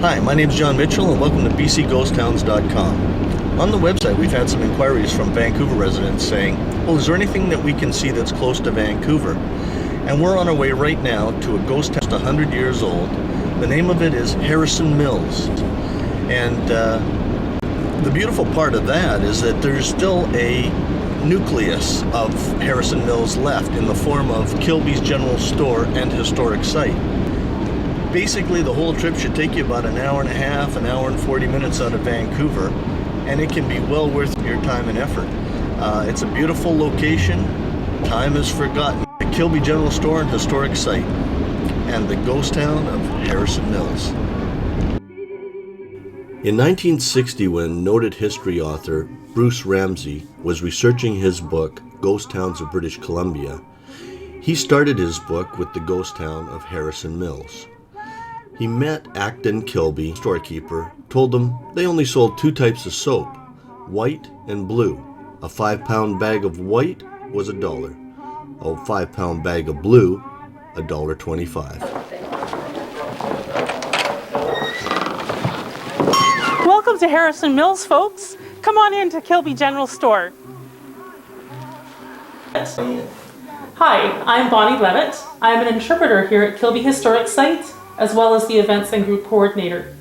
Hi, my name is John Mitchell and welcome to bcghosttowns.com. On the website we've had some inquiries from Vancouver residents saying, well, is there anything that we can see that's close to Vancouver? And we're on our way right now to a ghost town 100 years old. The name of it is Harrison Mills. And the beautiful part of that is that there's still a nucleus of Harrison Mills left in the form of Kilby's General Store and Historic Site. Basically, the whole trip should take you about an hour and a half, an hour and 40 minutes out of Vancouver, and it can be well worth your time and effort. It's a beautiful location. Time is forgotten. The Kilby General Store and Historic Site, and the ghost town of Harrison Mills. In 1960, when noted history author Bruce Ramsay was researching his book, Ghost Towns of British Columbia, he started his book with the ghost town of Harrison Mills. He met Acton Kilby, storekeeper, told him they only sold two types of soap, white and blue. A 5-pound bag of white was $1. A 5-pound bag of blue, $1.25. Welcome to Harrison Mills, folks. Come on in to Kilby General Store. Hi, I'm Bonnie Levitt. I'm an interpreter here at Kilby Historic Site, as well as the events and group coordinator.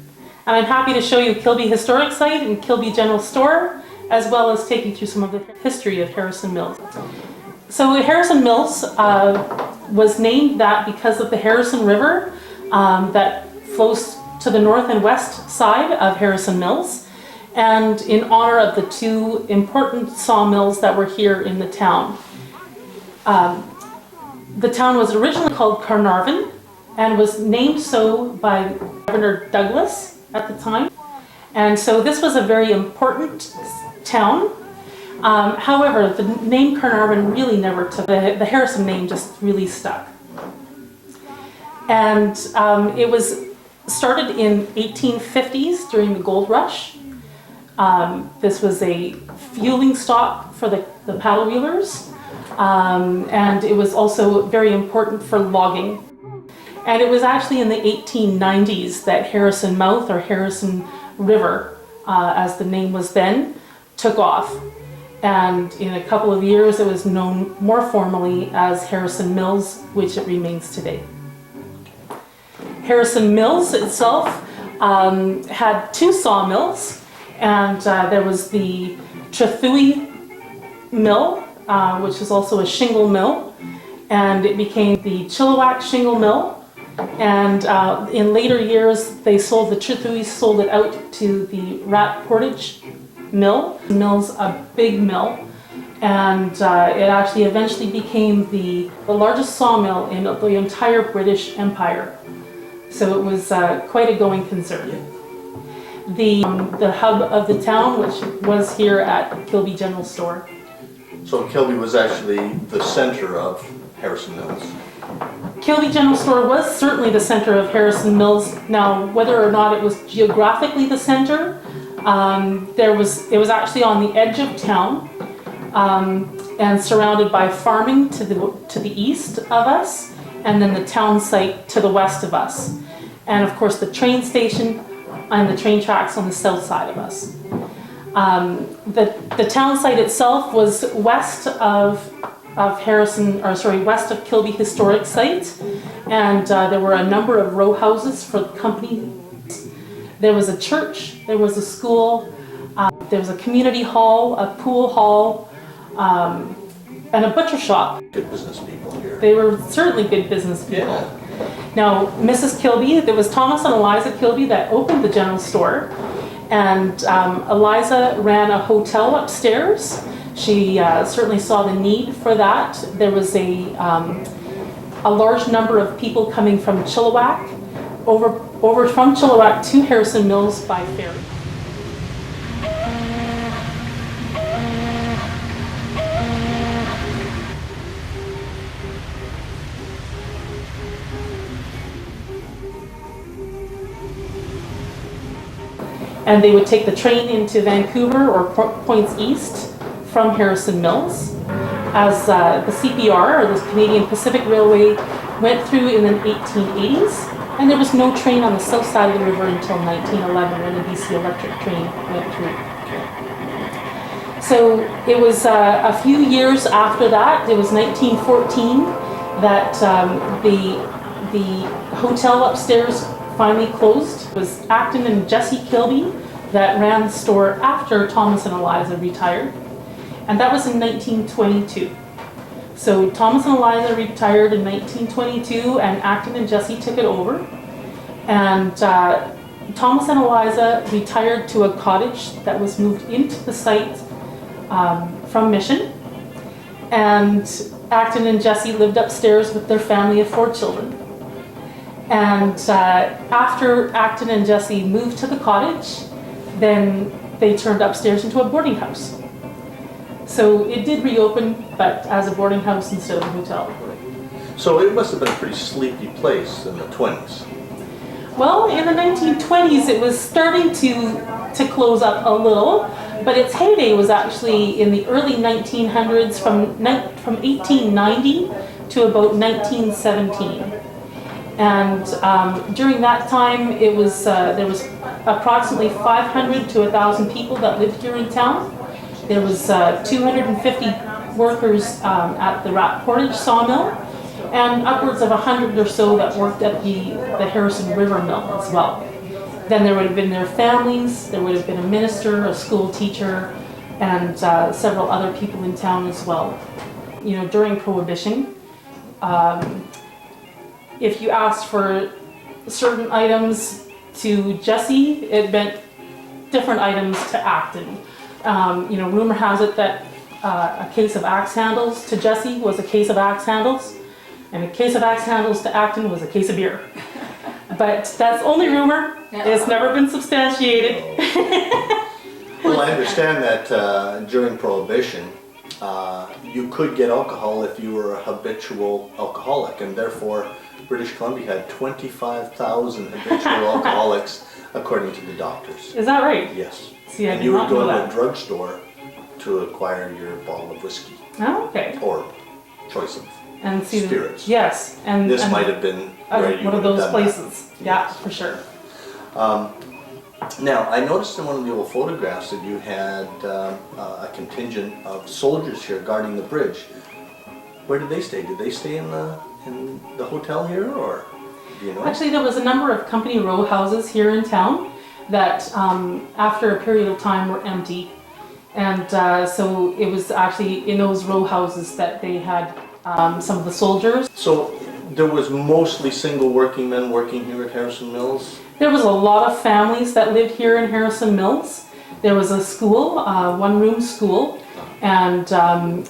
And I'm happy to show you Kilby Historic Site and Kilby General Store, as well as take you through some of the history of Harrison Mills. So Harrison Mills was named that because of the Harrison River that flows to the north and west side of Harrison Mills, and in honor of the two important sawmills that were here in the town. The town was originally called Carnarvon, and was named so by Governor Douglas at the time. And so this was a very important town. However, the name Carnarvon really never took. The Harrison name just really stuck. And it was started in 1850s during the gold rush. This was a fueling stop for the paddle wheelers. And it was also very important for logging. And it was actually in the 1890s that Harrison Mouth, or Harrison River, as the name was then, took off. And in a couple of years, it was known more formally as Harrison Mills, which it remains today. Harrison Mills itself had two sawmills, and there was the Trethewey Mill, which is also a shingle mill, and it became the Chilliwack Shingle Mill. And in later years, the Tretheweys sold it out to the Rat Portage Mill. The mill's a big mill, and it actually eventually became the largest sawmill in the entire British Empire. So it was quite a going concern. The hub of the town, which was here at Kilby General Store. So Kilby was actually the center of Harrison Mills. Kilby General Store was certainly the center of Harrison Mills. Now, whether or not it was geographically the center, it was actually on the edge of town and surrounded by farming to the east of us, and then the town site to the west of us. And of course the train station and the train tracks on the south side of us. The town site itself was west of west of Kilby Historic Site, and there were a number of row houses for the company. There was a church, there was a school, there was a community hall, a pool hall, and a butcher shop. Good business people here. They were certainly good business people. Yeah. Now, Mrs. Kilby, there was Thomas and Eliza Kilby that opened the general store, and Eliza ran a hotel upstairs. She certainly saw the need for that. There was a large number of people coming from Chilliwack, over from Chilliwack to Harrison Mills by ferry. And they would take the train into Vancouver or points east from Harrison Mills. As the CPR, or the Canadian Pacific Railway, went through in the 1880s, And there was no train on the south side of the river until 1911 when the BC electric train went through. So it was a few years after that, it was 1914, that the hotel upstairs finally closed. It was Acton and Jessie Kilby that ran the store after Thomas and Eliza retired. And that was in 1922. So Thomas and Eliza retired in 1922 and Acton and Jessie took it over. And Thomas and Eliza retired to a cottage that was moved into the site from Mission. And Acton and Jessie lived upstairs with their family of 4 children. And after Acton and Jessie moved to the cottage, then they turned upstairs into a boarding house. So it did reopen, but as a boarding house instead of a hotel. So it must have been a pretty sleepy place in the 20s. Well, in the 1920s, it was starting to close up a little, but its heyday was actually in the early 1900s, from 1890 to about 1917. And during that time, it was there was approximately 500 to 1,000 people that lived here in town. There was 250 workers at the Rat Portage sawmill, and upwards of 100 or so that worked at the Harrison River Mill as well. Then there would have been their families, there would have been a minister, a school teacher, and several other people in town as well. You know, during Prohibition, if you asked for certain items to Jessie, it meant different items to Acton. You know, rumor has it that a case of axe handles to Jessie was a case of axe handles, and a case of axe handles to Acton was a case of beer. But that's only rumor. It's never been substantiated. Well, I understand that during Prohibition, you could get alcohol if you were a habitual alcoholic, and therefore British Columbia had 25,000 habitual alcoholics, according to the doctors. Is that right? Yes. See, I and did you would not go know to that. a drugstore to acquire your bottle of whiskey Oh, okay. or choice of And see spirits. Yes, and This and might have been where you one of would have those done places. that. Yeah, Yes. for sure. Now, I noticed in one of the old photographs that you had a contingent of soldiers here guarding the bridge. Where did they stay? Did they stay in the hotel here, or do you know? Actually, there was a number of company row houses here in town that, after a period of time, were empty, and so it was actually in those row houses that they had some of the soldiers. So there was mostly single working men working here at Harrison Mills. There was a lot of families that lived here in Harrison Mills. There was a school, one-room school, and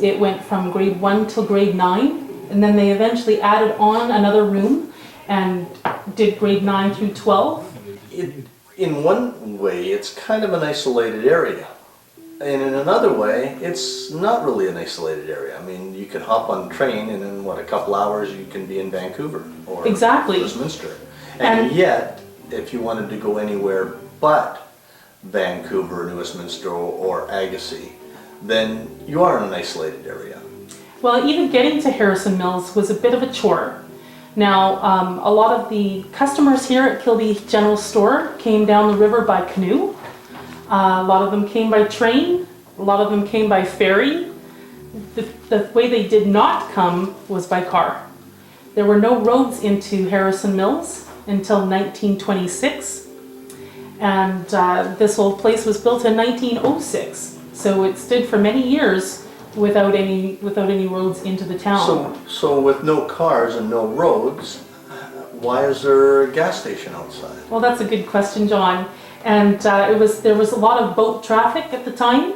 it went from grade 1 till grade 9, and then they eventually added on another room and did grade 9 through 12. In one way, it's kind of an isolated area. And in another way, it's not really an isolated area. I mean, you can hop on a train and in, a couple hours you can be in Vancouver or Exactly. Westminster. And yet, if you wanted to go anywhere but Vancouver, New Westminster, or Agassiz, then you are in an isolated area. Well, even getting to Harrison Mills was a bit of a chore. Now, a lot of the customers here at Kilby General Store came down the river by canoe. A lot of them came by train. A lot of them came by ferry. The way they did not come was by car. There were no roads into Harrison Mills until 1926. And this old place was built in 1906. So it stood for many years without any roads into the town. So with no cars and no roads, why is there a gas station outside? Well, that's a good question, John. And there was a lot of boat traffic at the time,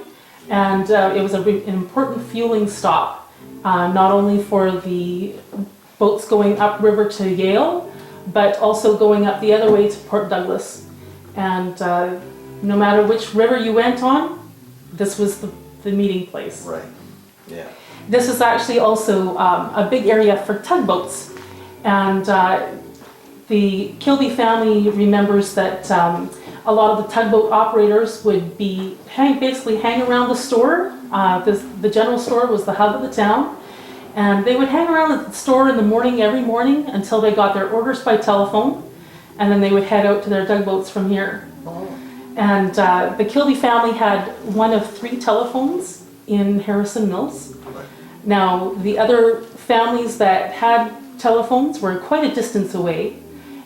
and it was an important fueling stop, not only for the boats going upriver to Yale, but also going up the other way to Port Douglas. And no matter which river you went on, this was the meeting place. Right, yeah. This is actually also a big area for tugboats, and the Kilby family remembers that a lot of the tugboat operators would be basically hang around the store. The general store was the hub of the town, and they would hang around at the store in the morning, every morning, until they got their orders by telephone. and then they would head out to their tugboats from here. And the Kilby family had one of 3 telephones in Harrison Mills. Now, the other families that had telephones were quite a distance away.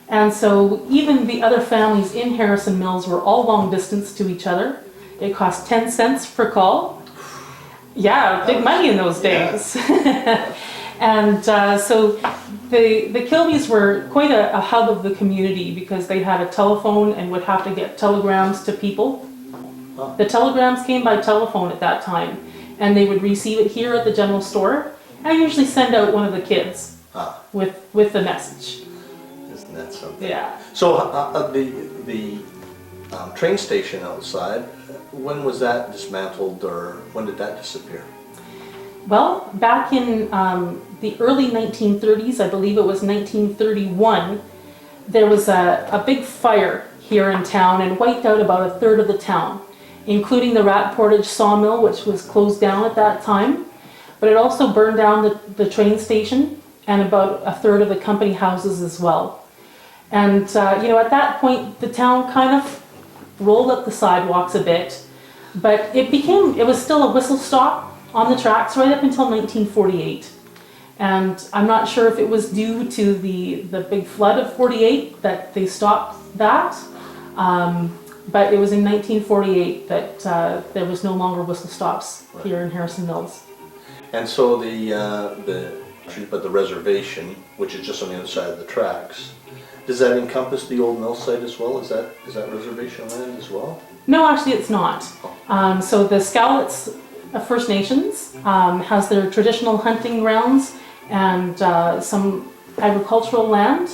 And so even the other families in Harrison Mills were all long distance to each other. It cost 10 cents per call. Yeah, big money in those days. And so the Kilbys were quite a hub of the community because they had a telephone and would have to get telegrams to people. The telegrams came by telephone at that time, and they would receive it here at the general store. I usually send out one of the kids with the message. Isn't that something? Yeah. So the train station outside, when was that dismantled, or when did that disappear? Well, back in the early 1930s, I believe it was 1931, there was a big fire here in town and wiped out about a third of the town, including the Rat Portage sawmill, which was closed down at that time. But it also burned down the train station and about a third of the company houses as well. And at that point, the town kind of rolled up the sidewalks a bit, but it was still a whistle stop on the tracks right up until 1948. And I'm not sure if it was due to the big flood of 48 that they stopped that, but it was in 1948 that there was no longer whistle stops here in Harrison Mills. And so the reservation, which is just on the other side of the tracks, does that encompass the old mill site as well? Is that reservation land as well? No, actually it's not. So the Scowlitz First Nations has their traditional hunting grounds and some agricultural land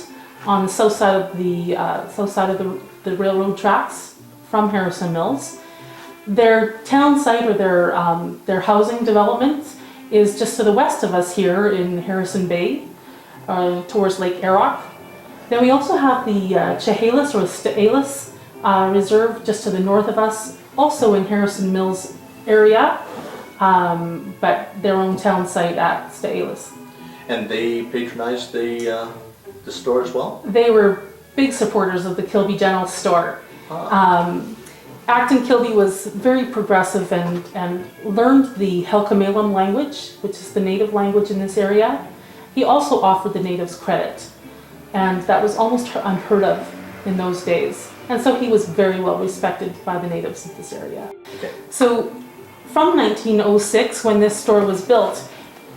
on the south side of the railroad tracks from Harrison Mills. Their town site, or their housing development, is just to the west of us here in Harrison Bay, towards Lake Arrock. Then we also have the Chehalis or Sta'alis Reserve just to the north of us, also in Harrison Mills area, but their own town site at Sta'alis. And they patronized the store as well? They were big supporters of the Kilby General Store. Acton Kilby was very progressive and learned the Halkomelem language, which is the native language in this area. He also offered the natives credit, and that was almost unheard of in those days. And so he was very well respected by the natives of this area. Okay. So from 1906, when this store was built,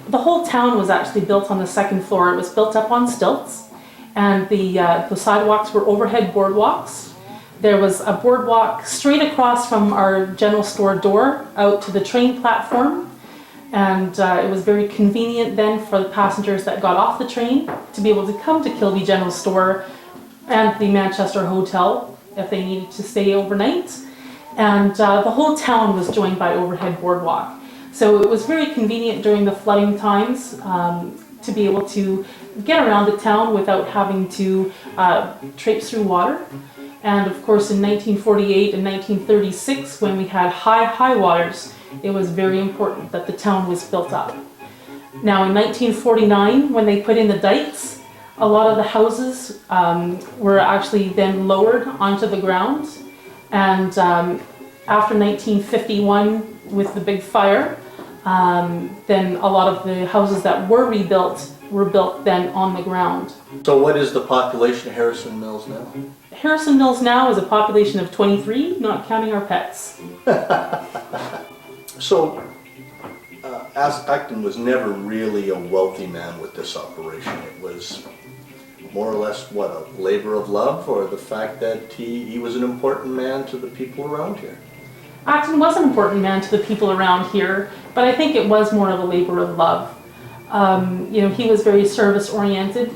the whole town was actually built on the second floor. It was built up on stilts, and the sidewalks were overhead boardwalks. There was a boardwalk straight across from our general store door out to the train platform, and it was very convenient then for the passengers that got off the train to be able to come to Kilby General Store and the Manchester Hotel if they needed to stay overnight. And the whole town was joined by overhead boardwalk. So it was very convenient during the flooding times to be able to get around the town without having to traipse through water. And of course in 1948 and 1936, when we had high waters, it was very important that the town was built up. Now in 1949, when they put in the dikes, a lot of the houses were actually then lowered onto the ground. And after 1951, with the big fire, then a lot of the houses that were built then on the ground. So what is the population of Harrison Mills now? Harrison Mills now is a population of 23, not counting our pets. So, Acton was never really a wealthy man with this operation. It was more or less, what, a labor of love, or the fact that he was an important man to the people around here? Acton was an important man to the people around here, but I think it was more of a labor of love. He was very service-oriented,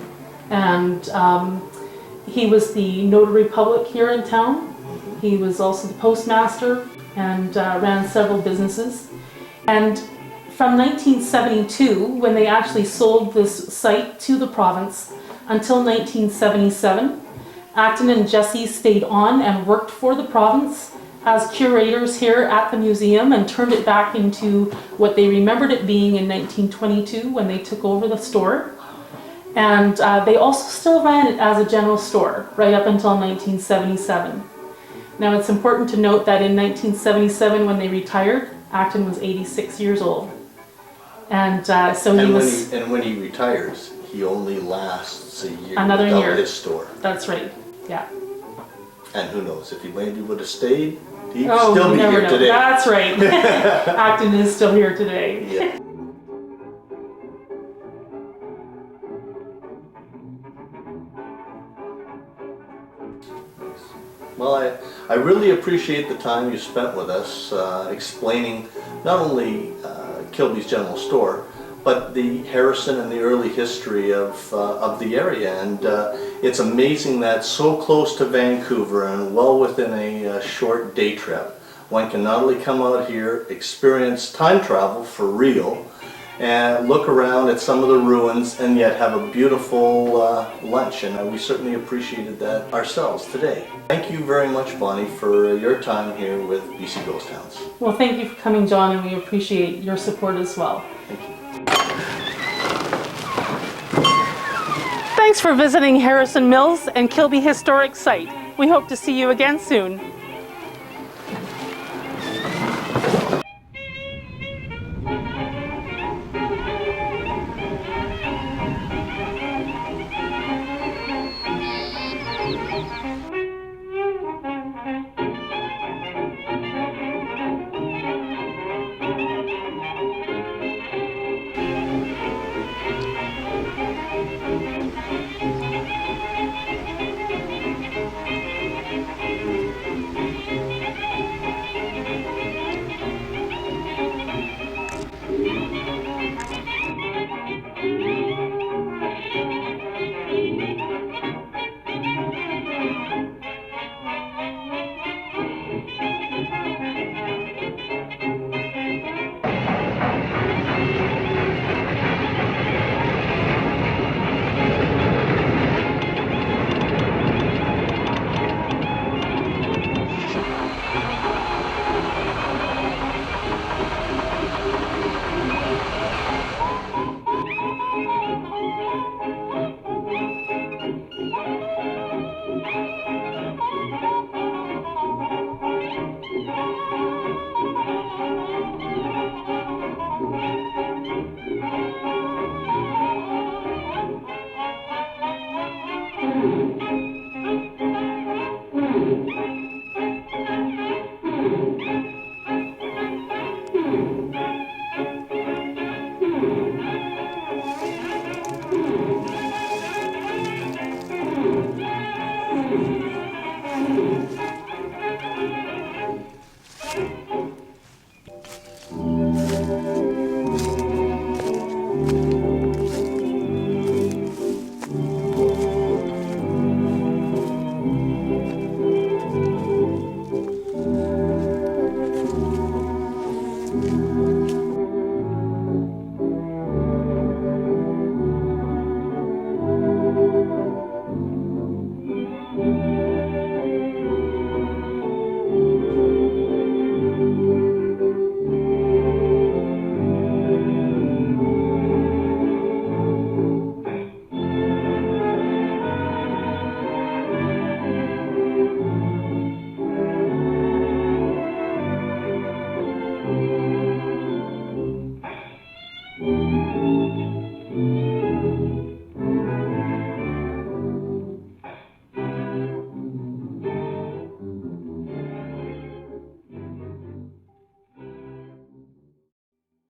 and he was the notary public here in town. He was also the postmaster and ran several businesses. And from 1972, when they actually sold this site to the province, until 1977, Acton and Jesse stayed on and worked for the province as curators here at the museum and turned it back into what they remembered it being in 1922 when they took over the store. And they also still ran it as a general store right up until 1977. Now it's important to note that in 1977 when they retired, Acton was 86 years old. And so he was... And when he retires, he only lasts a year Another without year. his store. That's right, yeah. And who knows, if he maybe would have stayed, he'd Oh, still you be never here know. today. That's right. Acton is still here today. Yeah. Well, I really appreciate the time you spent with us explaining not only Kilby's General Store, but the Harrison and the early history of the area. And it's amazing that so close to Vancouver and well within a short day trip, one can not only come out here, experience time travel for real, and look around at some of the ruins and yet have a beautiful lunch, and we certainly appreciated that ourselves today. Thank you very much, Bonnie, for your time here with BC Ghost Towns. Well, thank you for coming, John, and we appreciate your support as well. Thank you. Thanks for visiting Harrison Mills and Kilby Historic Site. We hope to see you again soon.